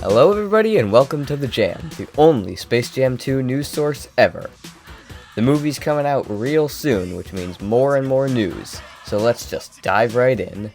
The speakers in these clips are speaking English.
Hello everybody and welcome to The Jam, the only Space Jam 2 news source ever. The movie's coming out real soon, which means more and more news, so let's just dive right in.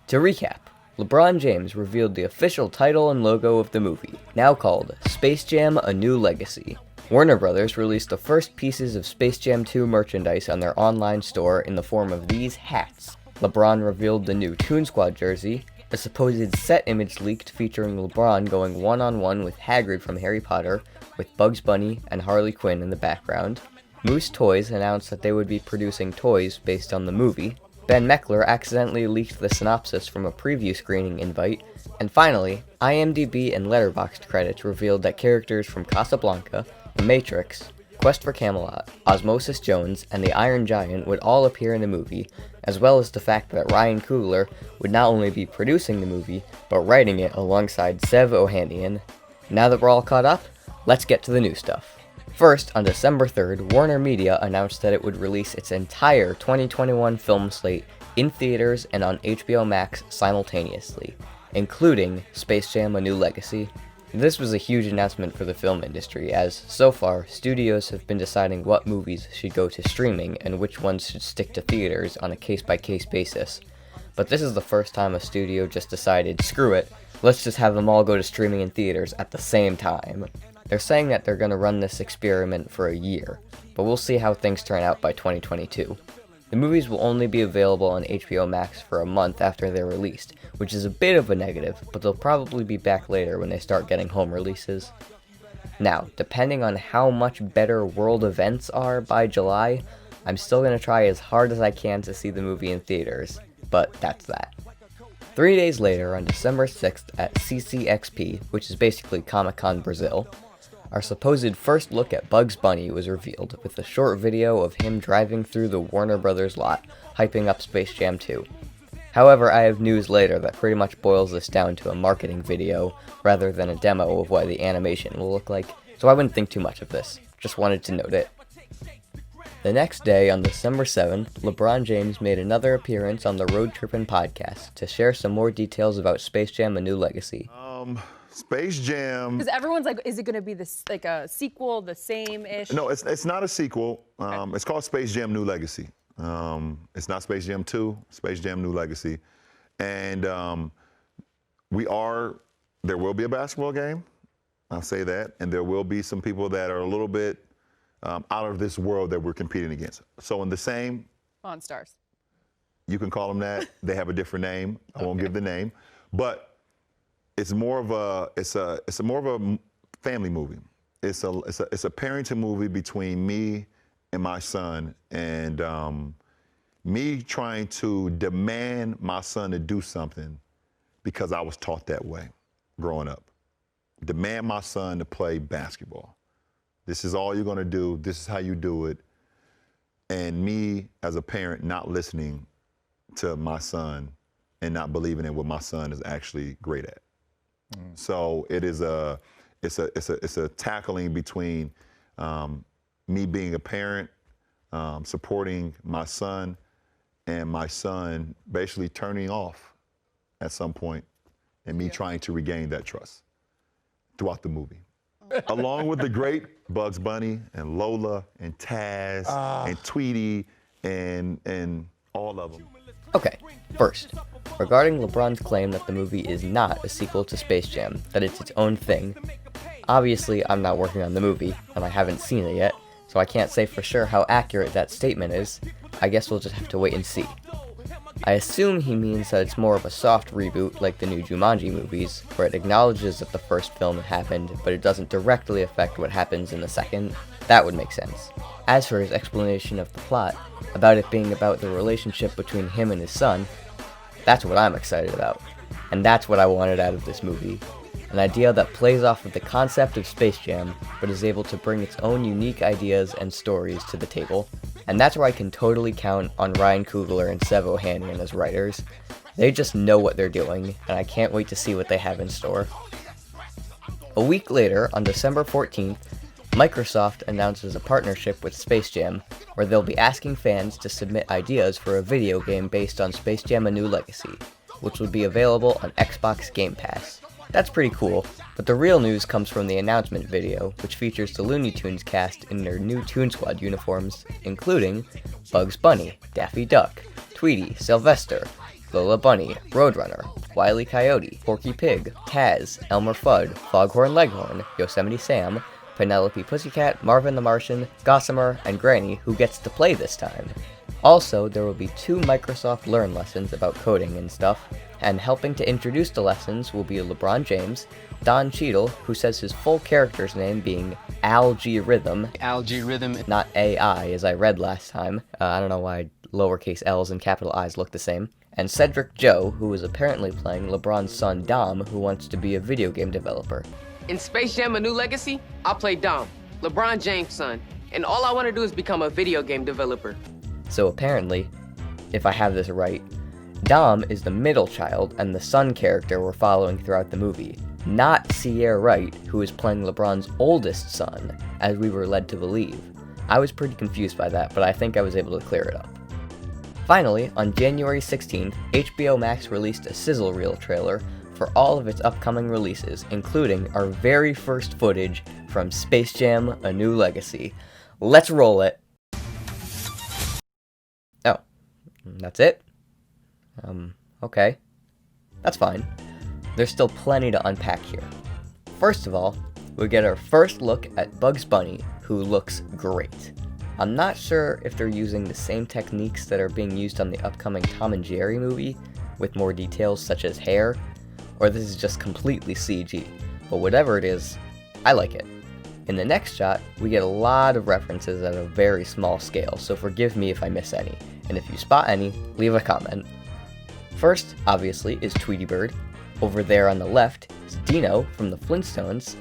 To recap, LeBron James revealed the official title and logo of the movie, now called Space Jam: A New Legacy. Warner Brothers released the first pieces of Space Jam 2 merchandise on their online store in the form of these hats. LeBron revealed the new Toon Squad jersey, a supposed set image leaked featuring LeBron going one-on-one with Hagrid from Harry Potter, with Bugs Bunny and Harley Quinn in the background. Moose Toys announced that they would be producing toys based on the movie. Ben Meckler accidentally leaked the synopsis from a preview screening invite. And finally, IMDb and Letterboxd credits revealed that characters from Casablanca, The Matrix, Quest for Camelot, Osmosis Jones, and the Iron Giant would all appear in the movie, as well as the fact that Ryan Coogler would not only be producing the movie, but writing it alongside Sev Ohanian. Now that we're all caught up, let's get to the new stuff. First, on December 3rd, Warner Media announced that it would release its entire 2021 film slate in theaters and on HBO Max simultaneously, including Space Jam: A New Legacy. This was a huge announcement for the film industry, as, so far, studios have been deciding what movies should go to streaming and which ones should stick to theaters on a case-by-case basis. But this is the first time a studio just decided, screw it, let's just have them all go to streaming in theaters at the same time. They're saying that they're going to run this experiment for a year, but we'll see how things turn out by 2022. The movies will only be available on HBO Max for a month after they're released, which is a bit of a negative, but they'll probably be back later when they start getting home releases. Now, depending on how much better world events are by July, I'm still going to try as hard as I can to see the movie in theaters, but that's that. 3 days later, on December 6th at CCXP, which is basically Comic-Con Brazil, our supposed first look at Bugs Bunny was revealed, with a short video of him driving through the Warner Brothers lot, hyping up Space Jam 2. However, I have news later that pretty much boils this down to a marketing video, rather than a demo of what the animation will look like, so I wouldn't think too much of this, just wanted to note it. The next day, on December 7th, LeBron James made another appearance on the Road Trippin' podcast to share some more details about Space Jam: A New Legacy. Space Jam. Because everyone's like, is it going to be this like a sequel, the same-ish? No, it's not a sequel. It's called Space Jam: New Legacy. It's not Space Jam 2, Space Jam: New Legacy. And there will be a basketball game, I'll say that, and there will be some people that are a little bit out of this world that we're competing against. So in the same... Monstars. You can call them that. They have a different name. I won't give the name. But it's more of a family movie. It's a parenting movie between me and my son, and me trying to demand my son to do something because I was taught that way growing up. Demand my son to play basketball. This is all you're gonna do. This is how you do it. And me as a parent not listening to my son and not believing in what my son is actually great at. So it's a tackling between me being a parent, supporting my son, and my son basically turning off at some point, and me trying to regain that trust throughout the movie. Along with the great Bugs Bunny and Lola and Taz and Tweety and all of them. Okay, first, regarding LeBron's claim that the movie is not a sequel to Space Jam, that it's its own thing, obviously I'm not working on the movie, and I haven't seen it yet, so I can't say for sure how accurate that statement is. I guess we'll just have to wait and see. I assume he means that it's more of a soft reboot like the new Jumanji movies, where it acknowledges that the first film happened, but it doesn't directly affect what happens in the second. That would make sense. As for his explanation of the plot, about it being about the relationship between him and his son, that's what I'm excited about. And that's what I wanted out of this movie. An idea that plays off of the concept of Space Jam, but is able to bring its own unique ideas and stories to the table. And that's where I can totally count on Ryan Coogler and Sev Ohanian as writers. They just know what they're doing, and I can't wait to see what they have in store. A week later, on December 14th, Microsoft announces a partnership with Space Jam, where they'll be asking fans to submit ideas for a video game based on Space Jam: A New Legacy, which will be available on Xbox Game Pass. That's pretty cool, but the real news comes from the announcement video, which features the Looney Tunes cast in their new Toon Squad uniforms, including Bugs Bunny, Daffy Duck, Tweety, Sylvester, Lola Bunny, Roadrunner, Wile E. Coyote, Porky Pig, Taz, Elmer Fudd, Foghorn Leghorn, Yosemite Sam, Penelope Pussycat, Marvin the Martian, Gossamer, and Granny, who gets to play this time. Also, there will be 2 Microsoft Learn lessons about coding and stuff, and helping to introduce the lessons will be LeBron James, Don Cheadle, who says his full character's name being Algorithm, not AI as I read last time. I don't know why lowercase L's and capital I's look the same. And Cedric Joe, who is apparently playing LeBron's son Dom, who wants to be a video game developer. In Space Jam: A New Legacy, I'll play Dom, LeBron James' son, and all I want to do is become a video game developer. So apparently, if I have this right, Dom is the middle child and the son character we're following throughout the movie, not Sierra Wright, who is playing LeBron's oldest son, as we were led to believe. I was pretty confused by that, but I think I was able to clear it up. Finally, on January 16th, HBO Max released a sizzle reel trailer for all of its upcoming releases, including our very first footage from Space Jam: A New Legacy. Let's roll it! Oh, that's it? Okay. That's fine. There's still plenty to unpack here. First of all, we get our first look at Bugs Bunny, who looks great. I'm not sure if they're using the same techniques that are being used on the upcoming Tom and Jerry movie, with more details such as hair, or this is just completely CG, but whatever it is, I like it. In the next shot, we get a lot of references at a very small scale, so forgive me if I miss any, and if you spot any, leave a comment. First, obviously, is Tweety Bird. Over there on the left is Dino from the Flintstones,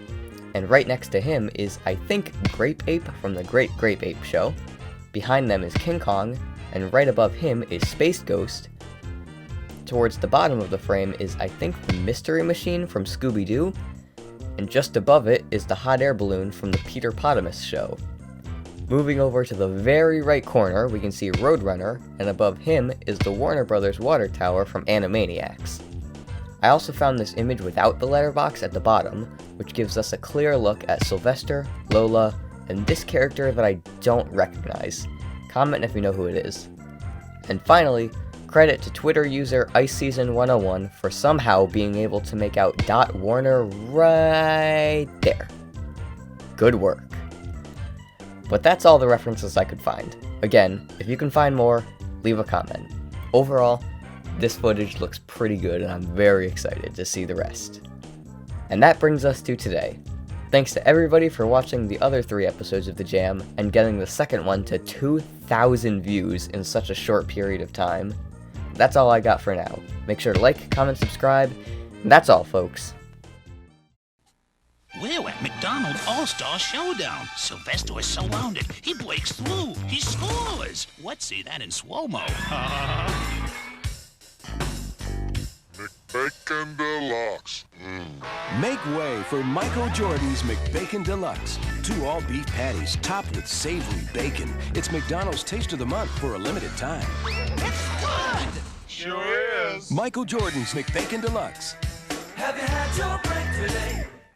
and right next to him is, I think, Grape Ape from the Great Grape Ape Show. Behind them is King Kong, and right above him is Space Ghost. Towards the bottom of the frame is, I think, the Mystery Machine from Scooby-Doo, and just above it is the hot air balloon from the Peter Potamus Show. Moving over to the very right corner, we can see Roadrunner, and above him is the Warner Brothers water tower from Animaniacs. I also found this image without the letterbox at the bottom, which gives us a clear look at Sylvester, Lola, and this character that I don't recognize. Comment if you know who it is. And finally, credit to Twitter user IceSeason101 for somehow being able to make out Dot Warner right there. Good work. But that's all the references I could find. Again, if you can find more, leave a comment. Overall, this footage looks pretty good and I'm very excited to see the rest. And that brings us to today. Thanks to everybody for watching the other 3 episodes of The Jam and getting the second one to 2,000 views in such a short period of time. That's all I got for now. Make sure to like, comment, subscribe, and that's all, folks. We're at McDonald's All-Star Showdown. Sylvester is surrounded. He breaks through. He scores. Let's see that in slow-mo. McBacon Deluxe. Make way for Michael Jordan's McBacon Deluxe. 2 all-beef patties topped with savory bacon. It's McDonald's Taste of the Month for a limited time. It's good. Sure is. Michael Jordan's McBacon Deluxe. Have you had your break today?